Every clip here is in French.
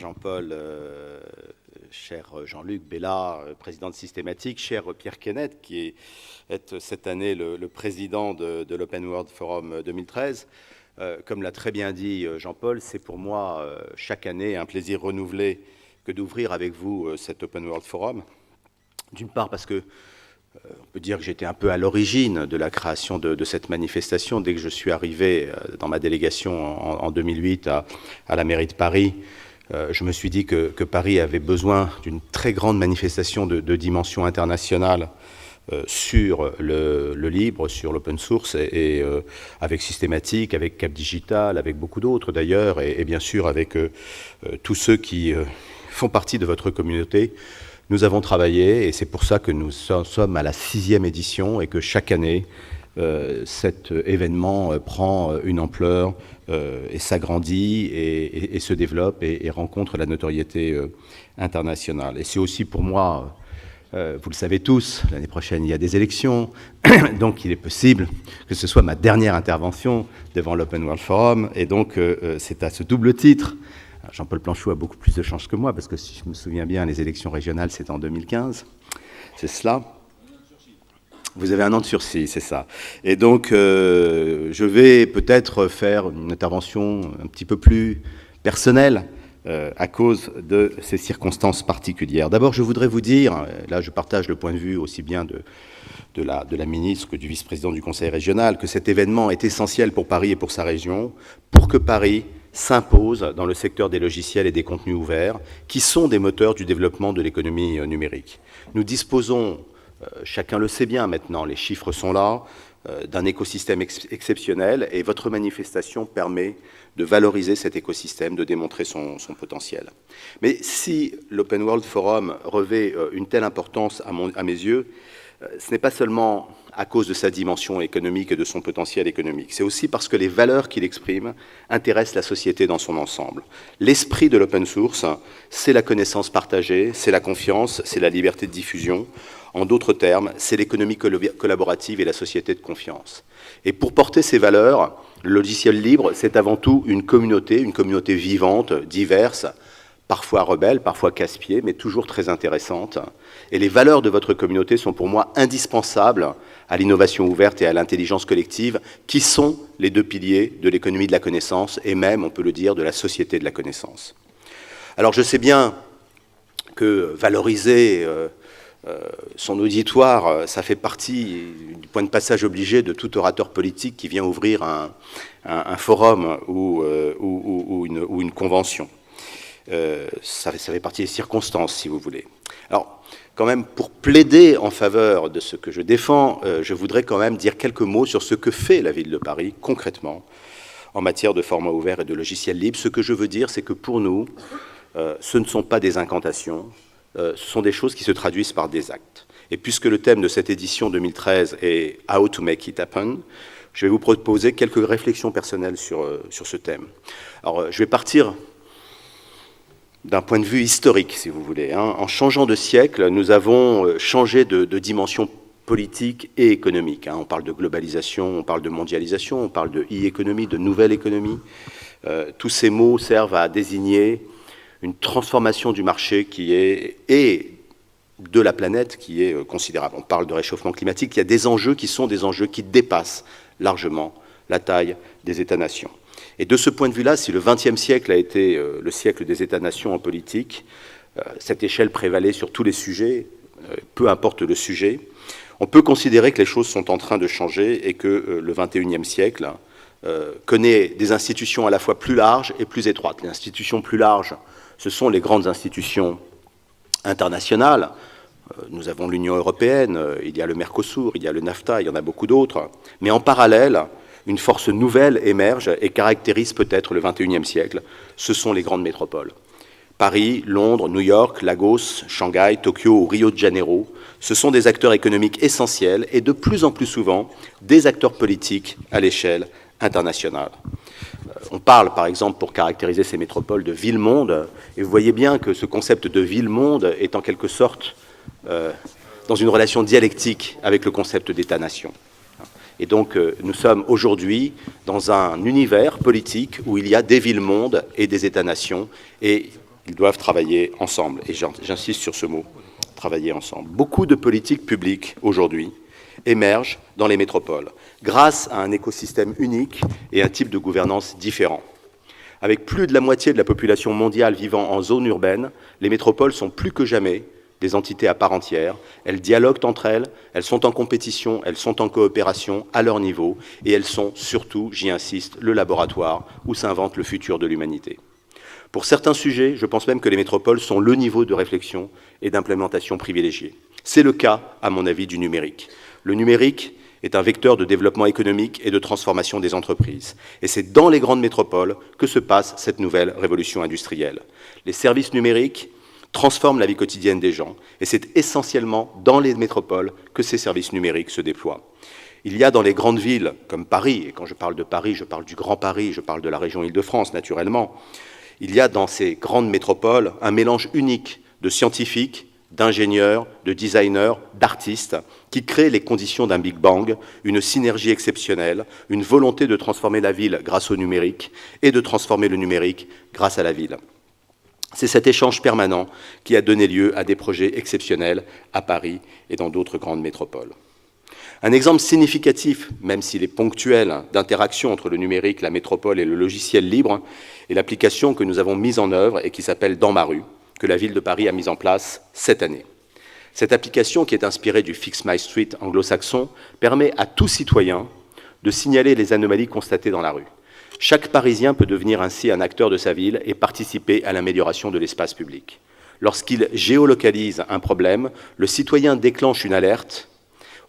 Jean-Paul, cher Jean-Luc Bella, président de Systématique, cher Pierre Kenneth, qui est cette année le président de l'Open World Forum 2013. Comme l'a très bien dit Jean-Paul, c'est pour moi chaque année un plaisir renouvelé que d'ouvrir avec vous cet Open World Forum. D'une part parce que on peut dire que j'étais un peu à l'origine de la création de cette manifestation. Dès que je suis arrivé dans ma délégation en 2008 à la mairie de Paris, je me suis dit que Paris avait besoin d'une très grande manifestation de dimension internationale sur le libre, sur l'open source, et avec Systématique, avec Cap Digital, avec beaucoup d'autres d'ailleurs, et bien sûr avec tous ceux qui font partie de votre communauté. Nous avons travaillé, et c'est pour ça que nous sommes à la 6e édition, et que chaque année, cet événement prend une ampleur et s'agrandit et se développe et rencontre la notoriété internationale. Et c'est aussi pour moi, vous le savez tous, l'année prochaine il y a des élections, donc il est possible que ce soit ma dernière intervention devant l'Open World Forum, et donc c'est à ce double titre. Jean-Paul Planchou a beaucoup plus de chance que moi, parce que si je me souviens bien, les élections régionales, c'est en 2015. C'est cela. Vous avez un an de sursis, c'est ça. Et donc, je vais peut-être faire une intervention un petit peu plus personnelle à cause de ces circonstances particulières. D'abord, je voudrais vous dire, là je partage le point de vue aussi bien de la ministre que du vice-président du Conseil régional, que cet événement est essentiel pour Paris et pour sa région, pour que Paris s'impose dans le secteur des logiciels et des contenus ouverts, qui sont des moteurs du développement de l'économie numérique. Nous disposons, chacun le sait bien maintenant, les chiffres sont là, d'un écosystème exceptionnel, et votre manifestation permet de valoriser cet écosystème, de démontrer son potentiel. Mais si l'Open World Forum revêt une telle importance à mes yeux, ce n'est pas seulement à cause de sa dimension économique et de son potentiel économique. C'est aussi parce que les valeurs qu'il exprime intéressent la société dans son ensemble. L'esprit de l'open source, c'est la connaissance partagée, c'est la confiance, c'est la liberté de diffusion. En d'autres termes, c'est l'économie collaborative et la société de confiance. Et pour porter ces valeurs, le logiciel libre, c'est avant tout une communauté vivante, diverse, parfois rebelle, parfois casse-pied, mais toujours très intéressante. Et les valeurs de votre communauté sont pour moi indispensables à l'innovation ouverte et à l'intelligence collective, qui sont les deux piliers de l'économie de la connaissance, et même, on peut le dire, de la société de la connaissance. Alors je sais bien que valoriser son auditoire, ça fait partie du point de passage obligé de tout orateur politique qui vient ouvrir un forum ou une convention. Ça fait partie des circonstances, si vous voulez. Alors, quand même, pour plaider en faveur de ce que je défends, je voudrais quand même dire quelques mots sur ce que fait la ville de Paris, concrètement, en matière de format ouvert et de logiciels libres. Ce que je veux dire, c'est que pour nous, ce ne sont pas des incantations, ce sont des choses qui se traduisent par des actes. Et puisque le thème de cette édition 2013 est « How to make it happen », je vais vous proposer quelques réflexions personnelles sur ce thème. Alors, je vais partir d'un point de vue historique, si vous voulez. En changeant de siècle, nous avons changé de dimension politique et économique. On parle de globalisation, on parle de mondialisation, on parle de e-économie, de nouvelle économie. Tous ces mots servent à désigner une transformation du marché et de la planète qui est considérable. On parle de réchauffement climatique, il y a des enjeux qui sont des enjeux qui dépassent largement la taille des États-nations. Et de ce point de vue-là, si le XXe siècle a été le siècle des États-nations en politique, cette échelle prévalait sur tous les sujets, peu importe le sujet, on peut considérer que les choses sont en train de changer et que le XXIe siècle connaît des institutions à la fois plus larges et plus étroites. Les institutions plus larges, ce sont les grandes institutions internationales. Nous avons l'Union européenne, il y a le Mercosur, il y a le NAFTA, il y en a beaucoup d'autres. Mais en parallèle, une force nouvelle émerge et caractérise peut-être le XXIe siècle. Ce sont les grandes métropoles. Paris, Londres, New York, Lagos, Shanghai, Tokyo ou Rio de Janeiro, ce sont des acteurs économiques essentiels et de plus en plus souvent des acteurs politiques à l'échelle internationale. On parle, par exemple, pour caractériser ces métropoles, de ville-monde, et vous voyez bien que ce concept de ville-monde est en quelque sorte dans une relation dialectique avec le concept d'État-nation. Et donc, nous sommes aujourd'hui dans un univers politique où il y a des villes-mondes et des États-nations, et Ils doivent travailler ensemble, et j'insiste sur ce mot, travailler ensemble. Beaucoup de politiques publiques, aujourd'hui, émergent dans les métropoles, grâce à un écosystème unique et un type de gouvernance différent. Avec plus de la moitié de la population mondiale vivant en zone urbaine, les métropoles sont plus que jamais des entités à part entière. Elles dialoguent entre elles, elles sont en compétition, elles sont en coopération à leur niveau, et elles sont surtout, j'y insiste, le laboratoire où s'invente le futur de l'humanité. Pour certains sujets, je pense même que les métropoles sont le niveau de réflexion et d'implémentation privilégié. C'est le cas, à mon avis, du numérique. Le numérique est un vecteur de développement économique et de transformation des entreprises. Et c'est dans les grandes métropoles que se passe cette nouvelle révolution industrielle. Les services numériques transforment la vie quotidienne des gens, et c'est essentiellement dans les métropoles que ces services numériques se déploient. Il y a dans les grandes villes, comme Paris, et quand je parle de Paris, je parle du Grand Paris, je parle de la région Île-de-France, naturellement, il y a dans ces grandes métropoles un mélange unique de scientifiques, d'ingénieurs, de designers, d'artistes, qui créent les conditions d'un Big Bang, une synergie exceptionnelle, une volonté de transformer la ville grâce au numérique et de transformer le numérique grâce à la ville. C'est cet échange permanent qui a donné lieu à des projets exceptionnels à Paris et dans d'autres grandes métropoles. Un exemple significatif, même s'il est ponctuel, d'interaction entre le numérique, la métropole et le logiciel libre est l'application que nous avons mise en œuvre et qui s'appelle Dans ma rue, que la ville de Paris a mise en place cette année. Cette application, qui est inspirée du Fix My Street anglo-saxon, permet à tout citoyen de signaler les anomalies constatées dans la rue. Chaque Parisien peut devenir ainsi un acteur de sa ville et participer à l'amélioration de l'espace public. Lorsqu'il géolocalise un problème, le citoyen déclenche une alerte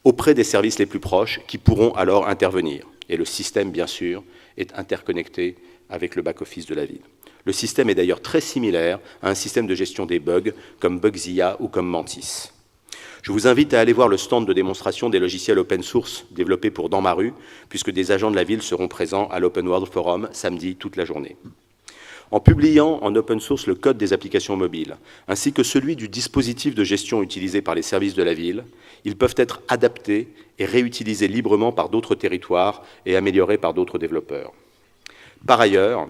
auprès des services les plus proches qui pourront alors intervenir. Et le système, bien sûr, est interconnecté avec le back-office de la ville. Le système est d'ailleurs très similaire à un système de gestion des bugs comme Bugzilla ou comme Mantis. Je vous invite à aller voir le stand de démonstration des logiciels open source développés pour Dans ma rue, puisque des agents de la ville seront présents à l'Open World Forum samedi toute la journée. En publiant en open source le code des applications mobiles, ainsi que celui du dispositif de gestion utilisé par les services de la ville, ils peuvent être adaptés et réutilisés librement par d'autres territoires et améliorés par d'autres développeurs. Par ailleurs,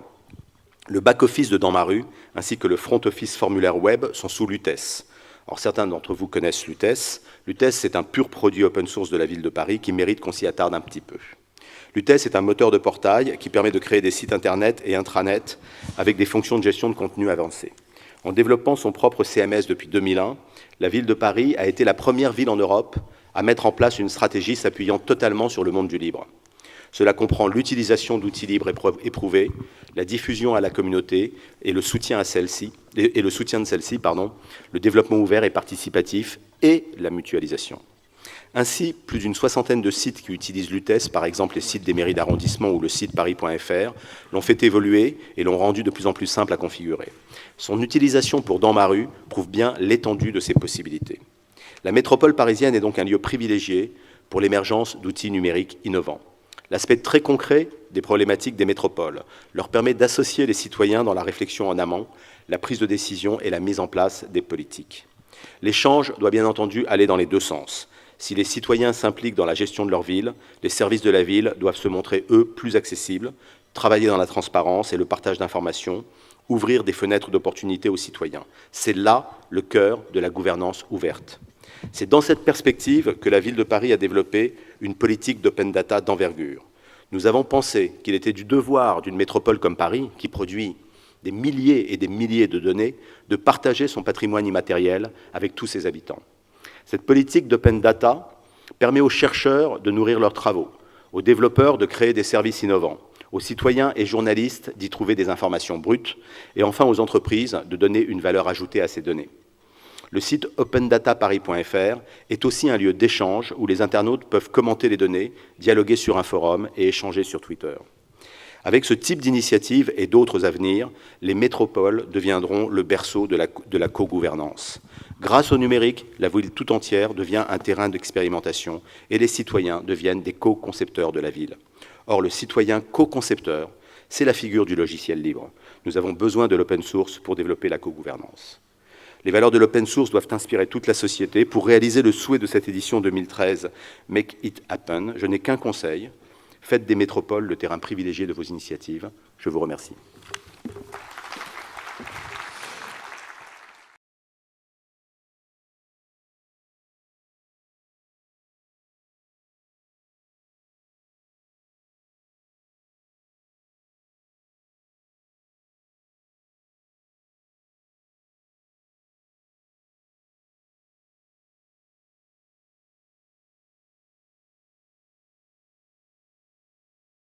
le back-office de Dans ma rue, ainsi que le front-office formulaire web sont sous Lutèce. Alors, certains d'entre vous connaissent Lutèce. Lutèce, c'est un pur produit open source de la ville de Paris qui mérite qu'on s'y attarde un petit peu. Lutèce est un moteur de portail qui permet de créer des sites internet et intranets avec des fonctions de gestion de contenu avancées. En développant son propre CMS depuis 2001, la ville de Paris a été la première ville en Europe à mettre en place une stratégie s'appuyant totalement sur le monde du libre. Cela comprend l'utilisation d'outils libres éprouvés, la diffusion à la communauté et le soutien de celle-ci, le développement ouvert et participatif et la mutualisation. Ainsi, plus d'une soixantaine de sites qui utilisent Lutèce, par exemple les sites des mairies d'arrondissement ou le site paris.fr, l'ont fait évoluer et l'ont rendu de plus en plus simple à configurer. Son utilisation pour Dans ma rue prouve bien l'étendue de ses possibilités. La métropole parisienne est donc un lieu privilégié pour l'émergence d'outils numériques innovants. L'aspect très concret des problématiques des métropoles leur permet d'associer les citoyens dans la réflexion en amont, la prise de décision et la mise en place des politiques. L'échange doit bien entendu aller dans les deux sens. Si les citoyens s'impliquent dans la gestion de leur ville, les services de la ville doivent se montrer, eux, plus accessibles, travailler dans la transparence et le partage d'informations, ouvrir des fenêtres d'opportunités aux citoyens. C'est là le cœur de la gouvernance ouverte. C'est dans cette perspective que la ville de Paris a développé une politique d'open data d'envergure. Nous avons pensé qu'il était du devoir d'une métropole comme Paris, qui produit des milliers et des milliers de données, de partager son patrimoine immatériel avec tous ses habitants. Cette politique d'open data permet aux chercheurs de nourrir leurs travaux, aux développeurs de créer des services innovants, aux citoyens et journalistes d'y trouver des informations brutes, et enfin aux entreprises de donner une valeur ajoutée à ces données. Le site opendataparis.fr est aussi un lieu d'échange où les internautes peuvent commenter les données, dialoguer sur un forum et échanger sur Twitter. Avec ce type d'initiative et d'autres à venir, les métropoles deviendront le berceau de la co-gouvernance. Grâce au numérique, la ville tout entière devient un terrain d'expérimentation et les citoyens deviennent des co-concepteurs de la ville. Or, le citoyen co-concepteur, c'est la figure du logiciel libre. Nous avons besoin de l'open source pour développer la co-gouvernance. Les valeurs de l'open source doivent inspirer toute la société. Pour réaliser le souhait de cette édition 2013, Make it happen, je n'ai qu'un conseil. Faites des métropoles le terrain privilégié de vos initiatives. Je vous remercie.